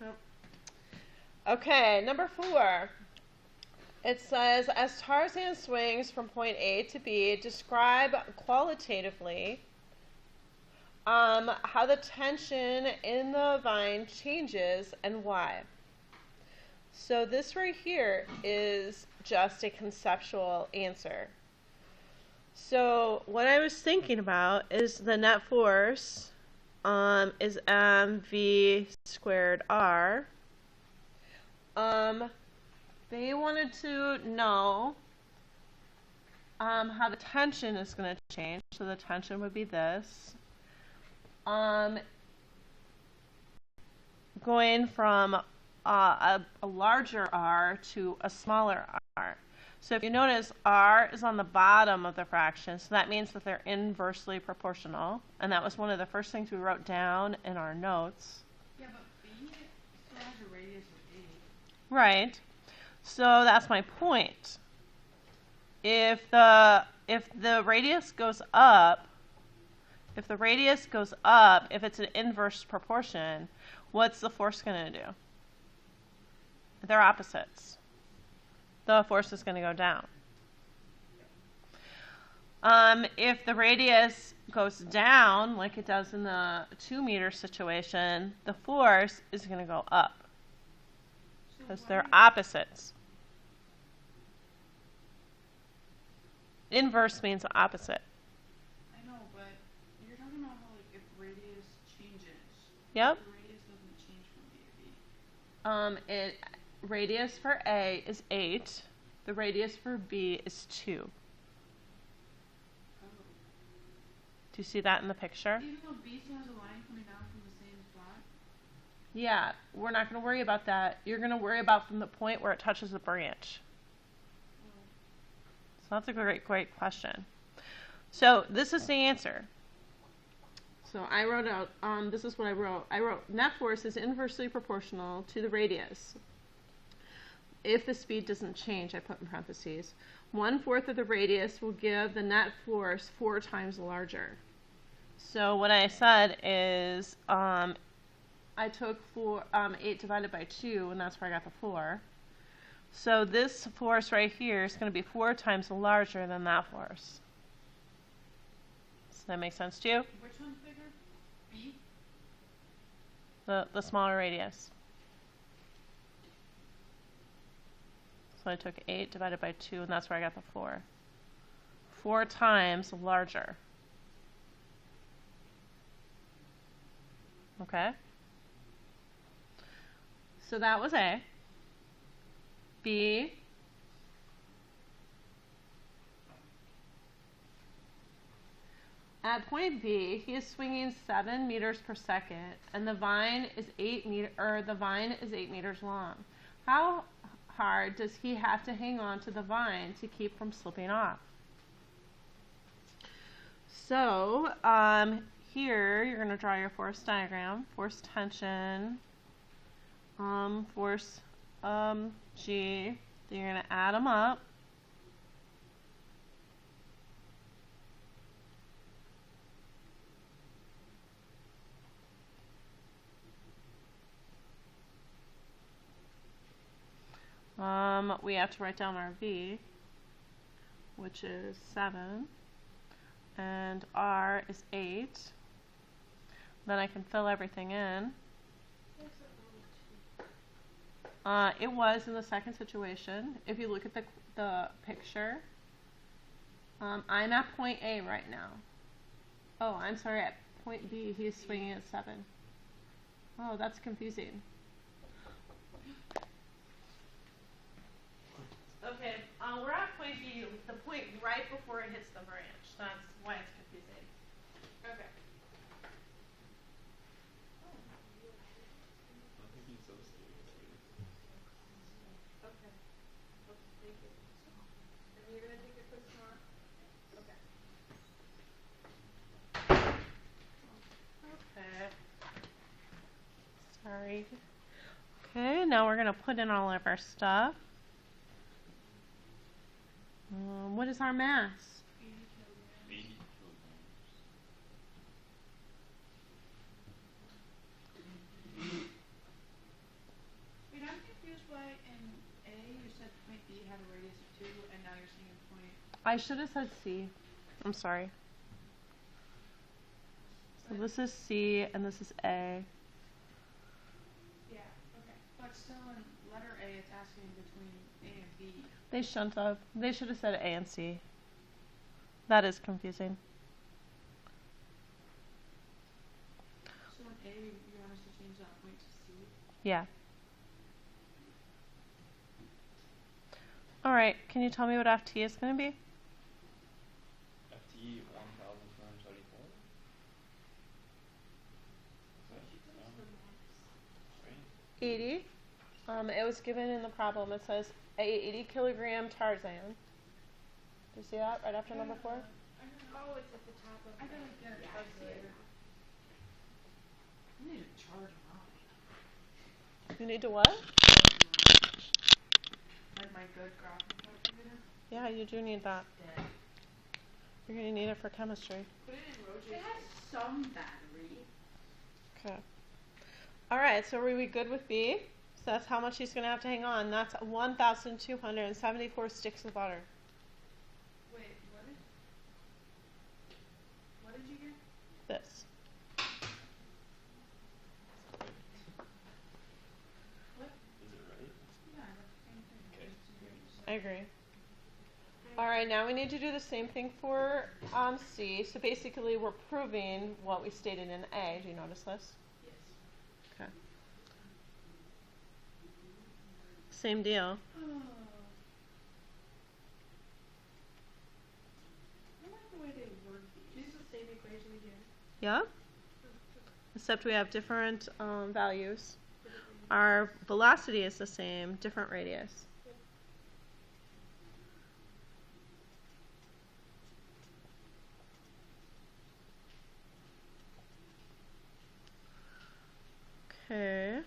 Yep. Okay, number 4. It says, as Tarzan swings from point A to B, describe qualitatively how the tension in the vine changes and why. So this right here is just a conceptual answer. So what I was thinking about is the net force is mv squared r. They wanted to know how the tension is going to change. So the tension would be this. Going from a larger r to a smaller r. So if you notice, r is on the bottom of the fraction, so that means that they're inversely proportional. And that was one of the first things we wrote down in our notes. Yeah, but b still has a radius of 8. Right. So that's my point. If the radius goes up, if it's an inverse proportion, what's the force going to do? They're opposites. The force is going to go down. If the radius goes down, like it does in the 2-meter situation, the force is going to go up. Because they're opposites. Inverse means opposite. I know, but you're talking about how, like, if radius changes. Yep. The radius doesn't change from B to B. Radius for A is 8. The radius for B is 2. Oh. Do you see that in the picture? Even though B still has a line coming down from the same spot? Yeah, we're not going to worry about that. You're going to worry about from the point where it touches the branch. Oh. So that's a great question. So this is the answer. So I wrote out, this is what I wrote. I wrote, net force is inversely proportional to the radius. If the speed doesn't change, I put in parentheses. 1/4 of the radius will give the net force 4 times larger. So what I said is, I took 8 divided by 2, and that's where I got the 4. So this force right here is going to be 4 times larger than that force. Does that make sense to you? Which one's bigger? B? The smaller radius. So I took 8 divided by 2, and that's where I got the 4. 4 times larger. Okay? So that was A. B. At point B, he is swinging 7 meters per second, and the vine is 8 meters long. How hard does he have to hang on to the vine to keep from slipping off? So here you're going to draw your force diagram, force tension, force G. Then you're going to add them up. We have to write down our V, which is 7, and R is 8. Then I can fill everything in. It was in the second situation. If you look at the picture, I'm at point A right now. Oh, I'm sorry, at point B, he's swinging at 7. Oh, that's confusing. Okay, we're at point B, the point right before it hits the branch. That's why it's confusing. Okay. Okay. Thank you. And you're going to take your quiz tomorrow? Okay. Okay. Sorry. Okay, now we're going to put in all of our stuff. What is our mass? 80 kilograms. I should have said C. I'm sorry. So this is C and this is A. Yeah, okay. But still in letter A, it's asking between A and B. They shouldn't have. They should have said A and C. That is confusing. So in A, you want us to change that point to C? Yeah. All right. Can you tell me what FT is going to be? FT 1,234. Right? 80. It was given in the problem. It says a 80 kilogram Tarzan. Do you see that right after number 4? Oh, it's at the top of I gotta get a calculator. You need to charge mine. You need to what? Like my good graphic calculator? Yeah, you do need that. Dead. You're going to need it for chemistry. Put it in Roger's. It has some battery. Okay. All right, so are we good with B? So that's how much he's going to have to hang on. That's 1,274 sticks of butter. Wait, what did you get? This. What? Is it right? Yeah, I got the same thing. Okay. I agree. All right, now we need to do the same thing for C. So basically, we're proving what we stated in A. Do you notice this? Yes. Okay. Same deal. I like the way they word these. Use the same equation again. Yeah? Except we have different values. Our velocity is the same, different radius. Okay.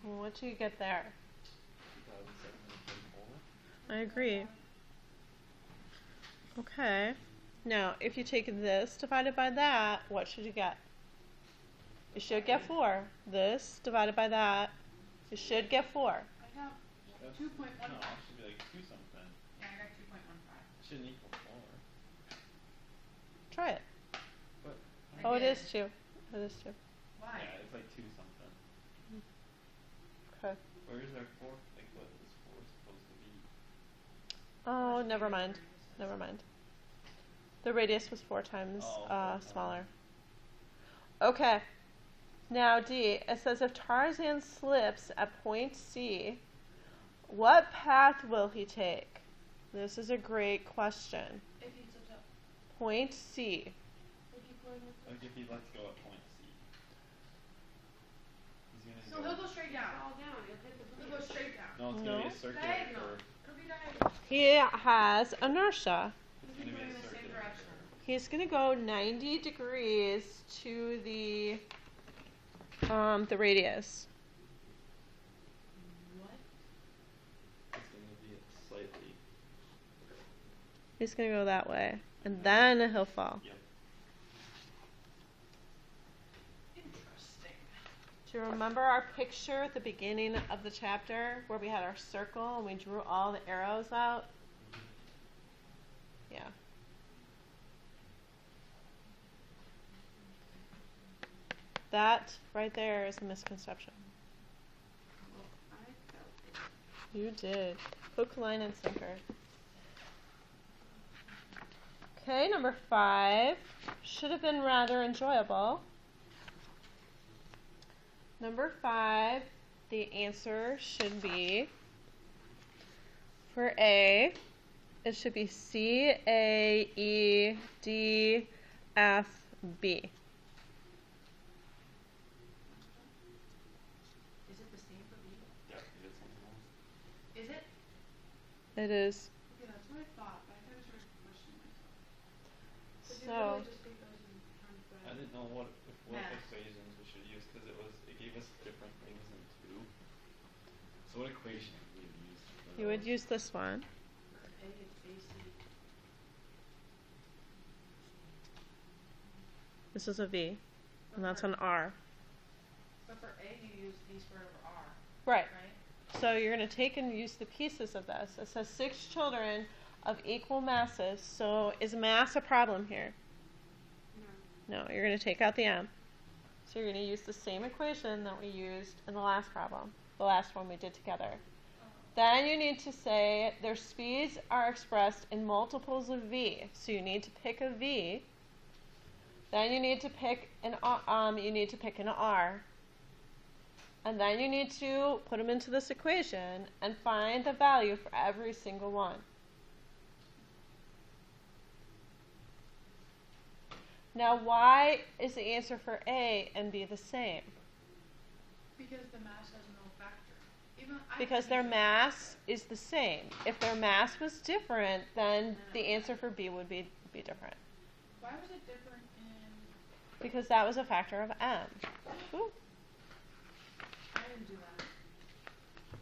What do you get there? 2,734. I agree. Okay. Now, if you take this divided by that, what should you get? You should get 4. This divided by that, you should get 4. I got That's- 2.15. No, it should be like 2 something. Yeah, I got 2.15. It shouldn't equal 4. Try it. But I Oh, it did. is 2. It is 2. Why? yeah, it's like 2 something. Okay. Where is our 4? Like what is 4 supposed to be? Oh, never mind. Never mind. The radius was 4 times Oh, 4 times. smaller. Okay. Now D, it says if Tarzan slips at point C, what path will he take? This is a great question. If he slips up, Point C. would you going with Like if he lets go at point C. He's So gonna he'll go. go straight down. Fall down. It'll hit the He'll go straight down. No, it's No. gonna be a circular Diagonal. curve. He'll be diagonal. He has inertia. It's He'll be gonna be going a in the same circular direction. curve. He's going to go 90 degrees to the radius. What? It's gonna be slightly. He's going to go that way. And then he'll fall. Yep. Interesting. Do you remember our picture at the beginning of the chapter where we had our circle and we drew all the arrows out? Yeah. That right there is a misconception. Well, I felt it. You did. Hook, line, and sinker. Okay, number 5. Should have been rather enjoyable. Number 5, the answer should be, for A, it should be C, A, E, D, F, B. Is it the same for B? Yep, it is almost. Is it? It is. Okay, that's what I thought, but I kind of started questioning myself. Did you So, really just take those and kind of I didn't know what Math. equations we should use because it gave us different things in 2. So what equation would we use? You would use this one. For A, it's AC. This is a V, and that's an R. So for A, you use V squared over R, Right. right? So you're going to take and use the pieces of this. It says 6 children of equal masses. So is mass a problem here? No, you're going to take out the m. So you're going to use the same equation that we used in the last problem, the last one we did together. Then you need to say their speeds are expressed in multiples of v. So you need to pick a v. Then you need to pick an r. And then you need to put them into this equation and find the value for every single one. Now, why is the answer for A and B the same? Because the mass has no factor. Even I Because think their it's- mass is the same. If their mass was different, then the answer for B would be different. Why was it different in? Because that was a factor of m. Ooh, I didn't do that.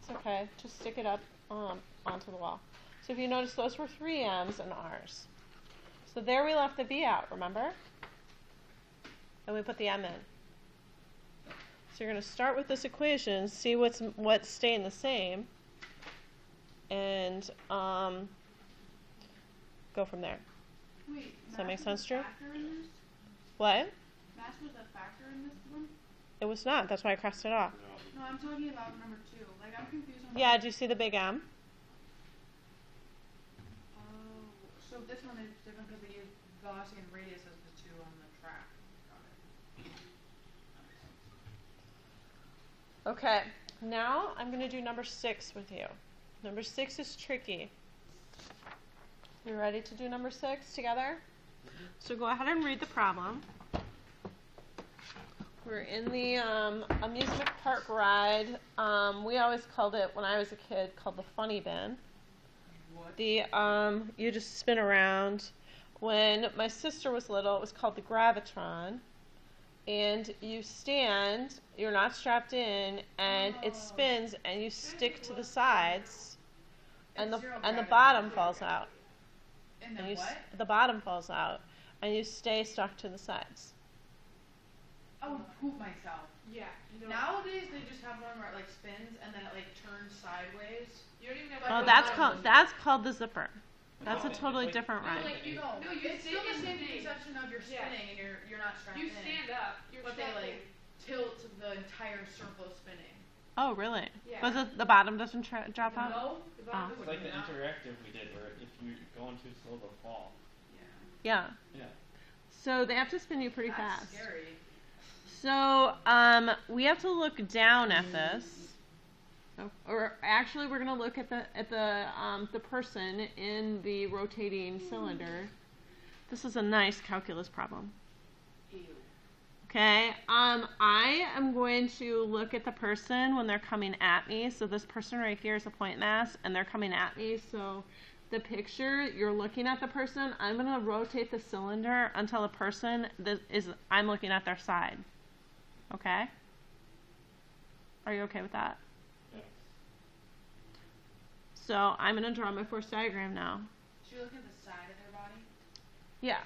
it's okay. Just stick it up onto the wall. So if you notice, those were 3 m's and r's. So there we left the b out, remember? And we put the m in. So you're going to start with this equation, see what's staying the same, and go from there. Wait, Does that mass make was sense, a Drew? factor in this? What? Mass was a factor in this one? It was not. That's why I crossed it off. No, I'm talking about number 2. Like, I'm confused on Yeah, do you see the big M? Oh, so this one is different because they use velocity and radius as the 2 on the track. Got it. Okay, now I'm going to do number 6 with you. Number 6 is tricky. You ready to do number 6 together? So go ahead and read the problem. We're in the amusement park ride. We always called it, when I was a kid, called the funny bin. What? You just spin around. When my sister was little, it was called the Gravitron. And you stand, you're not strapped in, and it spins, and you stick to the sides, and the bottom falls out. And And then what? the bottom falls out, and you stay stuck to the sides. I would poop myself. Yeah. Nowadays, they just have one where it like spins and then it like turns sideways. You don't even know Like, Oh, the that's bottom called the zipper. That's a No, totally like- different No, ride. like you don't. No, you it's sit still the in same the thing. conception of you're Yeah. spinning and you're not strapped You in. stand up. You're But they strapped like tilt the entire circle spinning. Oh, really? Yeah. But the bottom doesn't drop out? No. in. The bottom Oh. It's like the interactive we did where if you're going too slow, they'll fall. Yeah. Yeah. So they have to spin you pretty That's fast. scary. So we have to look down at this, or actually we're going to look at the person in the rotating cylinder. This is a nice calculus problem. Ew. Okay, I am going to look at the person when they're coming at me. So this person right here is a point mass, and they're coming at me. So the picture, you're looking at the person. I'm going to rotate the cylinder until the person I'm looking at their side. Okay? Are you okay with that? Yeah. So I'm going to draw my force diagram now. Should you look at the side of their body? Yeah.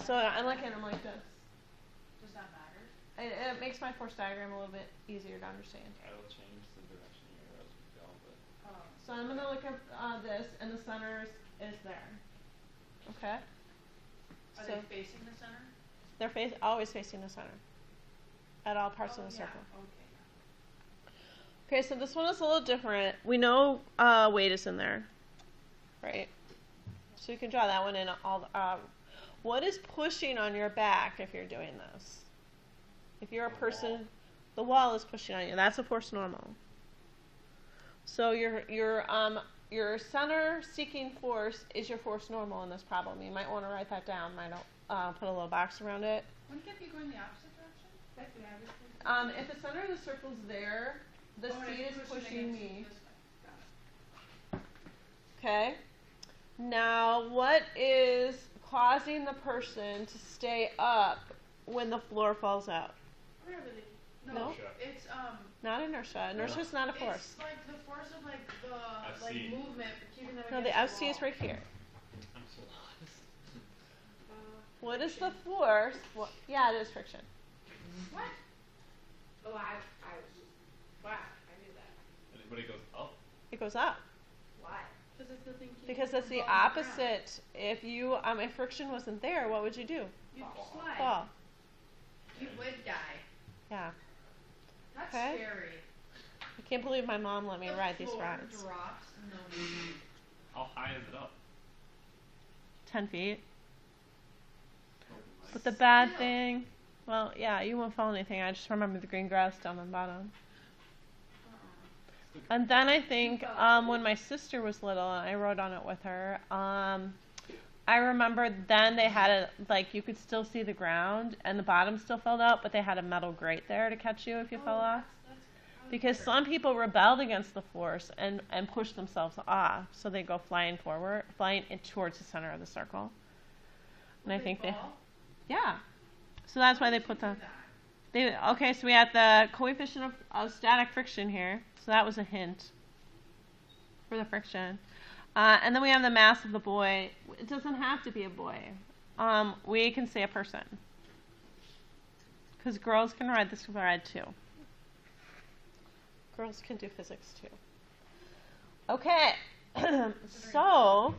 So I'm looking at them like this. Does that matter? It makes my force diagram a little bit easier to understand. I will change the direction here as we go, but Oh. So I'm going to look at this, and the center is there. Okay? Are So they facing the center? they're always facing the center at all parts of the yeah. circle. Okay. Okay, so this one is a little different. We know weight is in there, right? So you can draw that one in. What is pushing on your back if you're doing this? If you're a The person, wall. the wall is pushing on you. That's a force normal. So your center seeking force is your force normal in this problem. You might want to write that down. Might put a little box around it. Wouldn't it be going the opposite direction? That's what I was thinking. If the center of the circle's there, the Oh, and seat it's is pushing against me. this way. Got it. Okay. Now, what is causing the person to stay up when the floor falls out? Gravity. No, No? it's Not inertia. Inertia is not a force. It's like the force of like the FC. movement keeping them No, against the the FC is wall. right here. I'm so lost. What is the force? Yeah, it is friction. What? Oh, I was just, wow, I knew that. But it goes up. It goes up. Why? Because it's the thing keeping Because them that's the from falling around. opposite. If friction wasn't there, what would you do? You Fall. slide. Fall. You would die. Yeah. That's Okay. scary. I can't believe my mom let me The ride these floor rides. drops. No. How high is it up? 10 feet. Oh, But the bad Still. thing, well, yeah, you won't fall anything. I just remember the green grass down on the bottom. And then I think when my sister was little and I rode on it with her, I remember then they had a, like, you could still see the ground and the bottom still filled out, but they had a metal grate there to catch you if you fell off. Because some people rebelled against the force and pushed themselves off, so they go flying towards the center of the circle. And I think yeah. So that's why they put the, okay, so we had the coefficient of static friction here. So that was a hint for the friction. And then we have the mass of the buoy. It doesn't have to be a buoy. We can say a person. Because girls can ride this ride too. Girls can do physics too. Okay. So,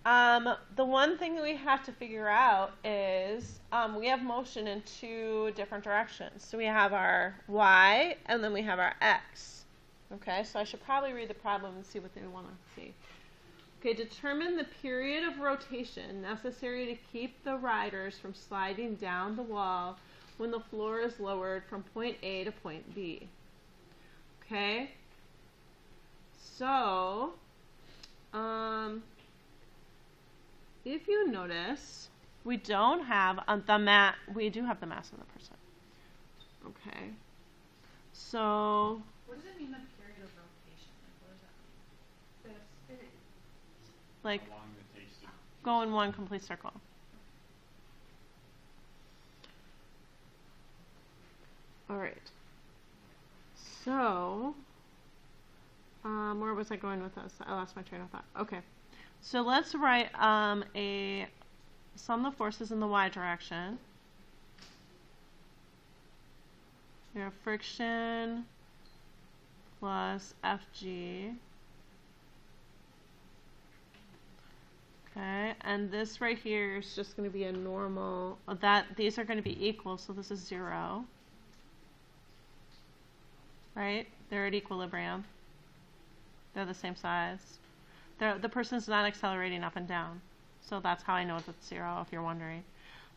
the one thing that we have to figure out is we have motion in two different directions. So we have our y and then we have our x. Okay, so I should probably read the problem and see what they want to see. Okay, determine the period of rotation necessary to keep the riders from sliding down the wall when the floor is lowered from point A to point B. Okay, so if you notice, we don't have we do have the mass of the person. Okay, so What does it mean, the period of rotation? Like, what does that mean? The spinning. like How long it takes to. go in one complete circle. All right. So, where was I going with this? I lost my train of thought. Okay. So let's write a sum of the forces in the y direction. We have friction plus Fg. Okay, and this right here is just going to be a normal, these are going to be equal, so this is 0. Right? They're at equilibrium. They're the same size. The person's not accelerating up and down. So that's how I know it's 0, if you're wondering.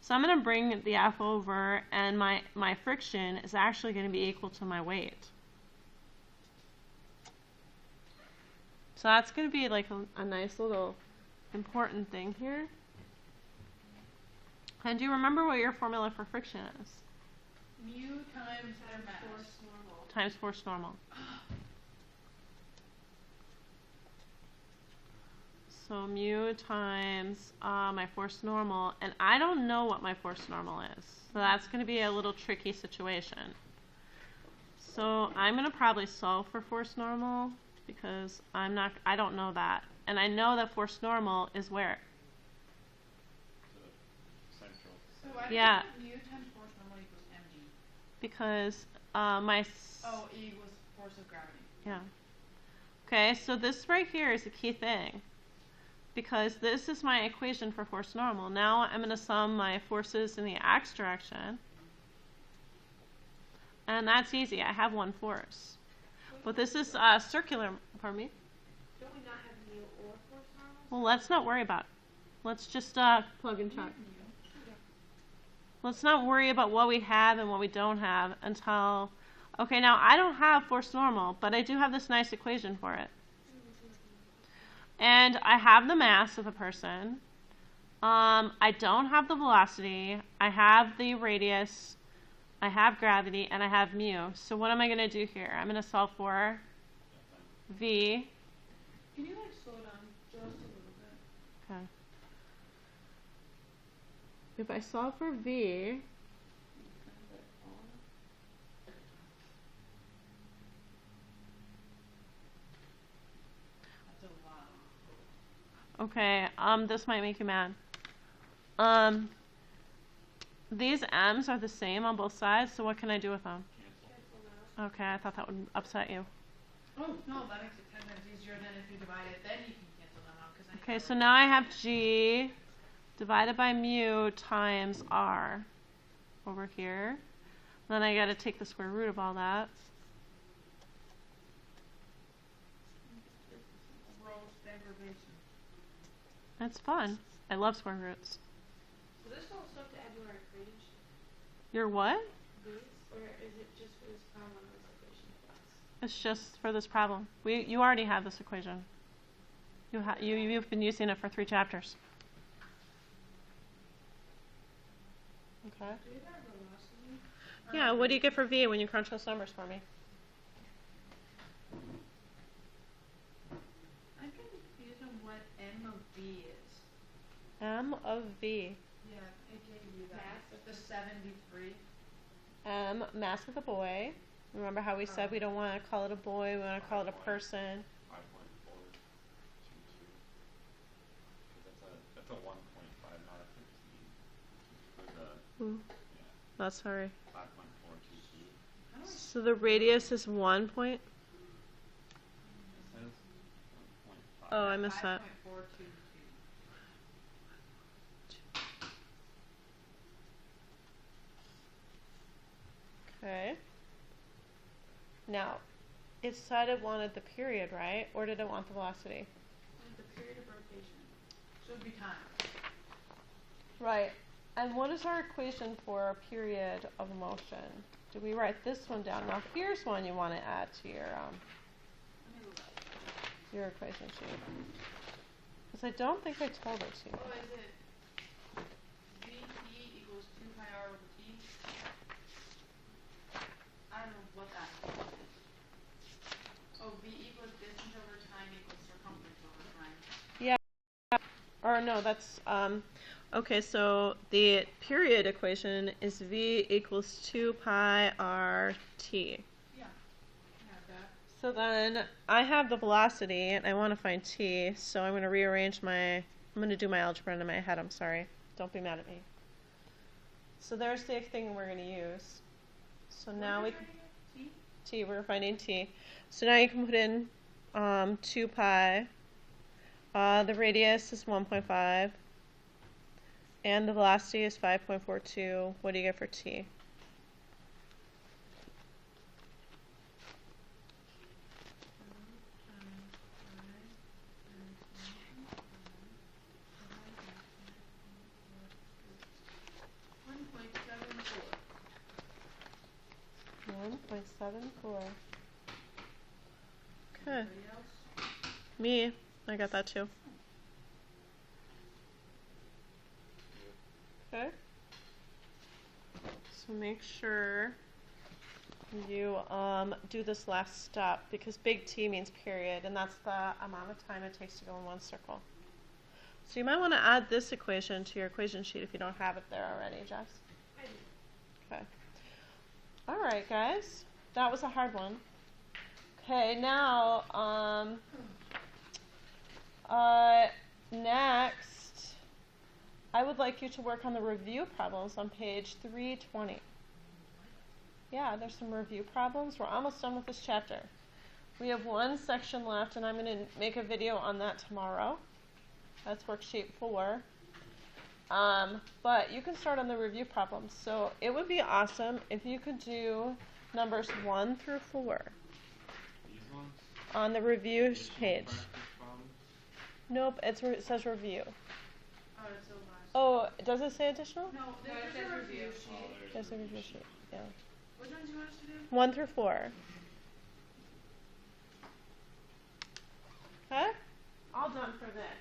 So I'm going to bring the F over, and my friction is actually going to be equal to my weight. So that's going to be like a nice little important thing here. And do you remember what your formula for friction is? Mu times their mass. Times force normal. So mu times my force normal, and I don't know what my force normal is. So that's going to be a little tricky situation. So I'm going to probably solve for force normal because I don't know that. And I know that force normal is where? Central. So why Yeah. do mu times force normal equals mg? Because Oh, E equals force of gravity. yeah. Okay, so this right here is a key thing. Because this is my equation for force normal. Now I'm going to sum my forces in the x direction. And that's easy. I have one force. But this is circular, pardon me? Don't we not have mu or force normal? Well, let's not worry about it. Let's just plug and check. Let's not worry about what we have and what we don't have until... Okay, now I don't have force normal, but I do have this nice equation for it. And I have the mass of a person. I don't have the velocity. I have the radius. I have gravity, and I have mu. So what am I going to do here? I'm going to solve for v. Can you like slow down just a little bit? Okay. If I solve for v, Okay, this might make you mad. These m's are the same on both sides, so what can I do with them? Cancel. Okay, I thought that would upset you. Oh, no, that makes it 10 times easier than if you divide it, then you can cancel them out, because Okay, so now I have g divided by mu times r over here. Then I gotta take the square root of all that. Gross degradation. That's fun. I love square roots. So this all stuff to add to our equation sheet? You're what? These? Or is it just for this problem on this equation class? It's just for this problem. You already have this equation. You've been using it for 3 chapters. Okay. Do you have velocity? Yeah, what do you get for v when you crunch those numbers for me? I'm confused on what M of V is. M of v. Yeah, it gave you that. Mass. With the 73. M, mass of the boy. Remember how we said we don't want to call it a boy, we want to call it a person. 5.422. That's a 1.5, not a 15. For the, Ooh, yeah, that's sorry. 5.422. How do I So the radius is 1 point. It says 1.5. Oh, I missed that. 5.422. Okay. Now, it said it wanted the period, right? Or did it want the velocity? And the period of rotation. Should be time. Right. And what is our equation for a period of motion? Do we write this one down? Now, here's one you want to add to your Let me look up. equation sheet. Because I don't think I told it to you. Oh, is it VT equals 2 pi r over t? I don't know what that is. Oh, V equals distance over time equals circumference over time. Or no, that's, okay, so the period equation is v equals 2 pi r t. Yeah, I have that. So then I have the velocity and I want to find t, so I'm going to rearrange I'm going to do my algebra in my head, I'm sorry. Don't be mad at me. So there's the thing we're going to use. So now we, T? we're finding t. So now you can put in 2 pi. The radius is 1.5. And the velocity is 5.42. What do you get for t? Point seven four. 1.74. Okay. Anybody else? Me. I got that too. Okay. So make sure you do this last step because big T means period, and that's the amount of time it takes to go in one circle. So you might want to add this equation to your equation sheet if you don't have it there already, Jess. I do. Okay. All right, guys. That was a hard one. Okay, now next, I would like you to work on the review problems on page 320. Yeah, there's some review problems. We're almost done with this chapter. We have one section left, and I'm going to make a video on that tomorrow. That's worksheet 4. But you can start on the review problems. So it would be awesome if you could do numbers 1 through 4 These ones? on the review Additional page. practice problems? Nope, it says review. Oh, it's so last. Oh, does it say additional? No, No, it there's says a review. review Oh, sheet. There's a review sheet. Yeah. Which ones do you want us to do? 1 through 4. Okay? All done for this.